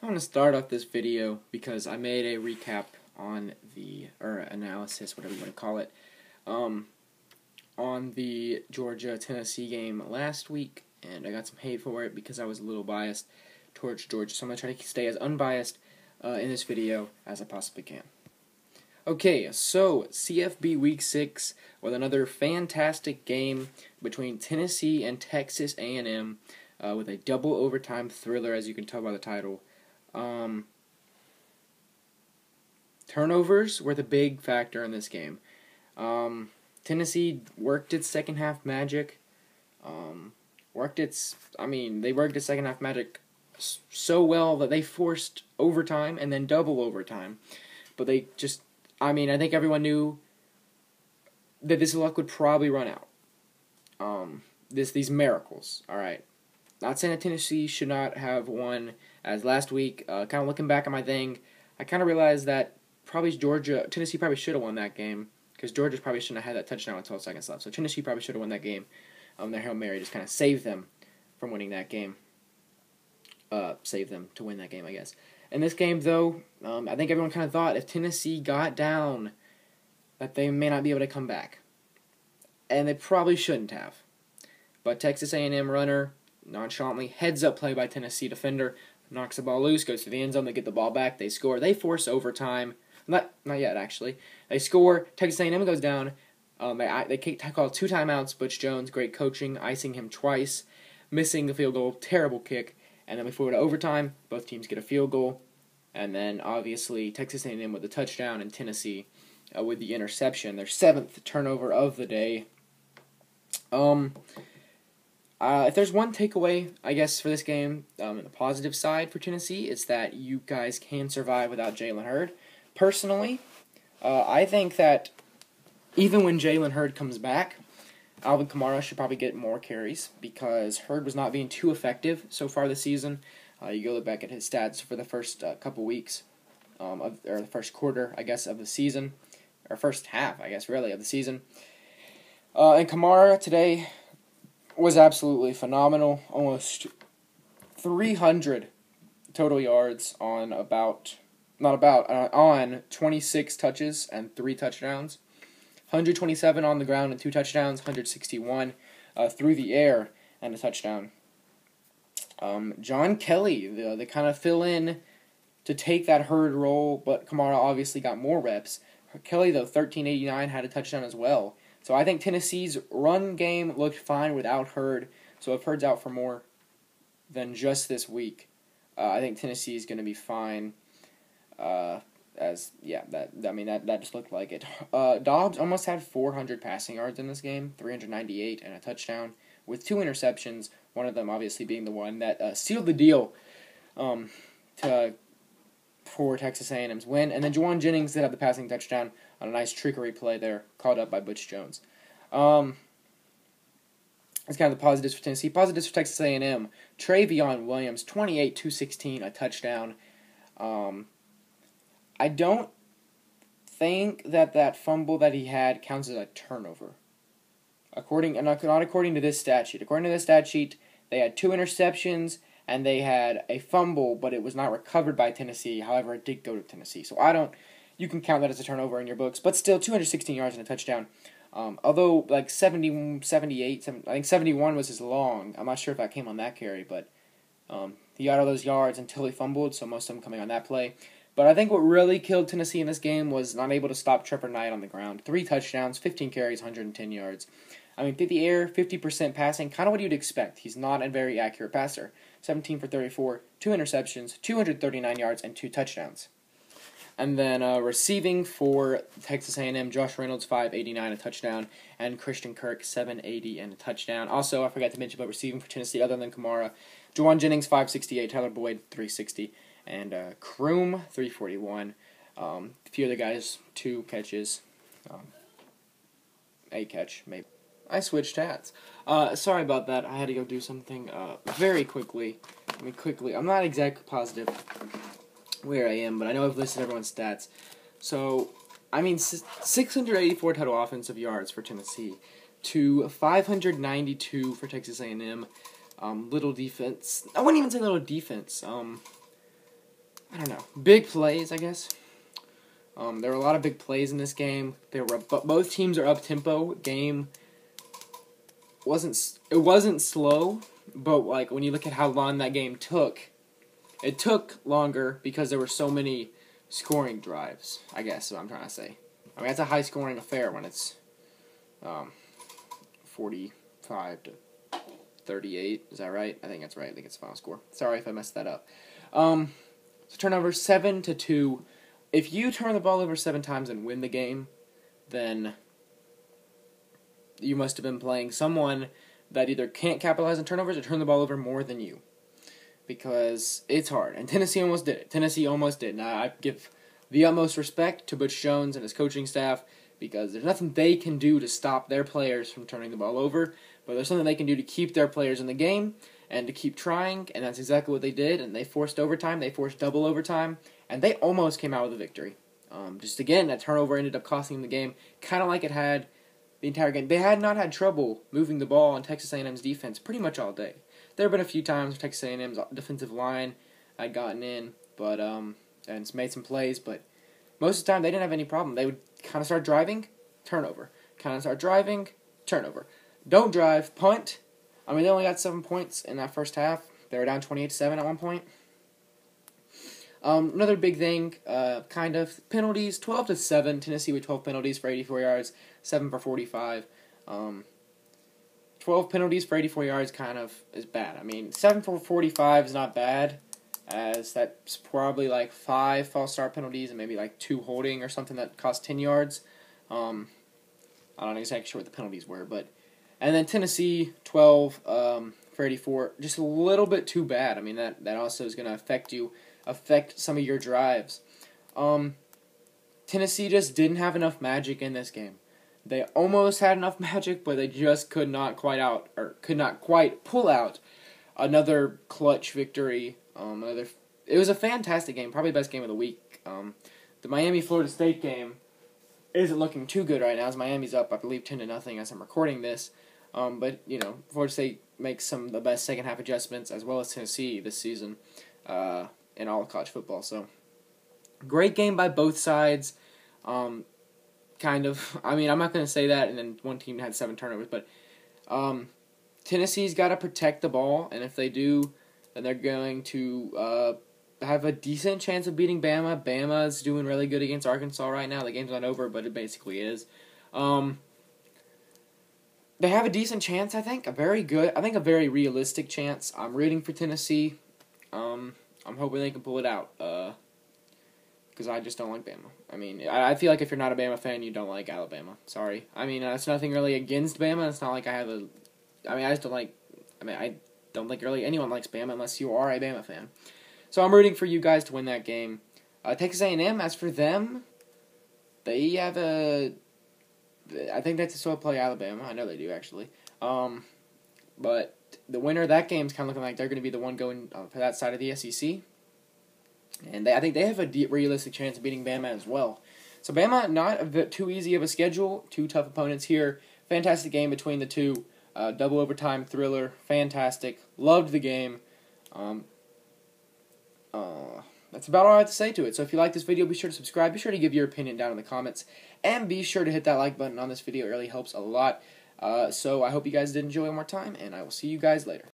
I want to start off this video because I made a recap on or analysis, whatever you want to call it, on the Georgia-Tennessee game last week, and I got some hate for it because I was a little biased towards Georgia, so I'm going to try to stay as unbiased in this video as I possibly can. Okay, so CFB Week 6 with another fantastic game between Tennessee and Texas A&M with a double overtime thriller, as you can tell by the title. Turnovers were the big factor in this game. Tennessee worked its second half magic. They worked its second half magic so well that they forced overtime and then double overtime. But they just, I think everyone knew that this luck would probably run out. These miracles, alright. Not saying that Tennessee should not have won as last week. Kind of looking back on my thing, I kind of realized that Tennessee probably should have won that game because Georgia probably shouldn't have had that touchdown with 12 seconds left. So Tennessee probably should have won that game. Their Hail Mary just kind of saved them from winning that game. Saved them to win that game, I guess. In this game, though, I think everyone kind of thought if Tennessee got down that they may not be able to come back. And they probably shouldn't have. But Texas A&M runner nonchalantly heads-up play by Tennessee defender, knocks the ball loose, goes to the end zone, they get the ball back, they score, they force overtime. Not yet, actually. They score, Texas A&M goes down, they call 2 timeouts, Butch Jones, great coaching, icing him twice, missing the field goal, terrible kick, and then we forward to overtime, both teams get a field goal, and then obviously Texas A&M with the touchdown and Tennessee with the interception, their 7th turnover of the day. If there's one takeaway, I guess, for this game, on the positive side for Tennessee, it's that you guys can survive without Jalen Hurd. Personally, I think that even when Jalen Hurd comes back, Alvin Kamara should probably get more carries because Hurd was not being too effective so far this season. You go look back at his stats for the first couple weeks, or the first quarter, I guess, of the season, or first half, I guess, really, of the season. And Kamara today was absolutely phenomenal. Almost 300 total yards on on 26 touches and 3 touchdowns. 127 on the ground and 2 touchdowns. 161 through the air and a touchdown. John Kelly, they kind of fill in to take that Hurd role, but Kamara obviously got more reps. Kelly, though, 1389, had a touchdown as well. So I think Tennessee's run game looked fine without Hurd. So if Hurd's out for more than just this week, I think Tennessee is going to be fine. That just looked like it. Dobbs almost had 400 passing yards in this game, 398 and a touchdown, with 2 interceptions. One of them obviously being the one that sealed the deal for Texas A&M's win. And then Jauan Jennings did have the passing touchdown on a nice trickery play there, called up by Butch Jones. That's kind of the positives for Tennessee. Positives for Texas A&M. Travion Williams, 28-216, a touchdown. I don't think that fumble that he had counts as a turnover. Not according to this stat sheet. According to this stat sheet, they had 2 interceptions, and they had a fumble, but it was not recovered by Tennessee. However, it did go to Tennessee. So you can count that as a turnover in your books. But still, 216 yards and a touchdown. Although, 78, I think 71 was his long. I'm not sure if that came on that carry, but he got all those yards until he fumbled, so most of them coming on that play. But I think what really killed Tennessee in this game was not able to stop Trevor Knight on the ground. 3 touchdowns, 15 carries, 110 yards. Through the air, 50% passing, kind of what you'd expect. He's not a very accurate passer. 17 for 34, 2 interceptions, 239 yards, and 2 touchdowns. And then receiving for Texas A&M, Josh Reynolds, 589, a touchdown, and Christian Kirk, 780, and a touchdown. Also, I forgot to mention about receiving for Tennessee, other than Kamara, Jauan Jennings, 568, Tyler Boyd, 360, and Kroom, 341. A few other guys, 2 catches, a catch, maybe. I switched hats. Sorry about that. I had to go do something very quickly. I'm not exactly positive where I am, but I know I've listed everyone's stats. So, 684 total offensive yards for Tennessee to 592 for Texas A&M. Little defense. I wouldn't even say little defense. I don't know, big plays, I guess. There were a lot of big plays in this game. Both teams are up tempo. Game wasn't slow, but like when you look at how long that game took, it took longer because there were so many scoring drives. I guess is what I'm trying to say. I mean, it's a high scoring affair when it's 45 to 38. Is that right? I think that's right. I think it's the final score. Sorry if I messed that up. So turnover 7-2. If you turn the ball over 7 times and win the game, then you must have been playing someone that either can't capitalize on turnovers or turn the ball over more than you. Because it's hard. And Tennessee almost did it. Tennessee almost did. Now, I give the utmost respect to Butch Jones and his coaching staff because there's nothing they can do to stop their players from turning the ball over, but there's something they can do to keep their players in the game and to keep trying, and that's exactly what they did, and they forced overtime, they forced double overtime, and they almost came out with a victory. Just again, that turnover ended up costing them the game, kind of like it had the entire game. They had not had trouble moving the ball on Texas A&M's defense pretty much all day. There have been a few times where Texas A&M's defensive line had gotten in, but and made some plays, but most of the time they didn't have any problem. They would kind of start driving, turnover. Kind of start driving, turnover. Don't drive, punt. I mean, they only got 7 points in that first half. They were down 28-7 at one point. Another big thing, kind of, penalties, 12-7. Tennessee with 12 penalties for 84 yards, 7 for 45. 12 penalties for 84 yards kind of is bad. I mean, 7 for 45 is not bad, as that's probably like 5 false start penalties and maybe like 2 holding or something that cost 10 yards. I'm not exactly sure what the penalties were, but... And then Tennessee, 12 for 84, just a little bit too bad. I mean, that also is going to affect some of your drives. Tennessee just didn't have enough magic in this game. They almost had enough magic, but they just could not quite pull out another clutch victory. It was a fantastic game, probably the best game of the week. The Miami-Florida State game isn't looking too good right now, as Miami's up, I believe, 10-0 as I'm recording this. But, you know, Florida State makes some of the best second-half adjustments, as well as Tennessee this season in all of college football. So, great game by both sides. Kind of, I mean, I'm not going to say that, and then one team had 7 turnovers, but Tennessee's got to protect the ball, and if they do, then they're going to have a decent chance of beating Bama. Bama's doing really good against Arkansas right now. The game's not over, but it basically is. They have a decent chance, I think. A very realistic chance. I'm rooting for Tennessee. I'm hoping they can pull it out. Because I just don't like Bama. I mean, I feel like if you're not a Bama fan, you don't like Alabama. Sorry. I mean, it's nothing really against Bama. It's not like I don't think really anyone likes Bama unless you are a Bama fan. So I'm rooting for you guys to win that game. Texas A&M, as for them, they have I think they still play Alabama. I know they do, actually. But the winner of that game is kind of looking like they're going to be the one going for that side of the SEC. And I think they have a realistic chance of beating Bama as well. So Bama, not a bit too easy of a schedule. 2 tough opponents here. Fantastic game between the two. Double overtime thriller. Fantastic. Loved the game. That's about all I have to say to it. So if you like this video, be sure to subscribe. Be sure to give your opinion down in the comments. And be sure to hit that like button on this video. It really helps a lot. So I hope you guys did enjoy one more time. And I will see you guys later.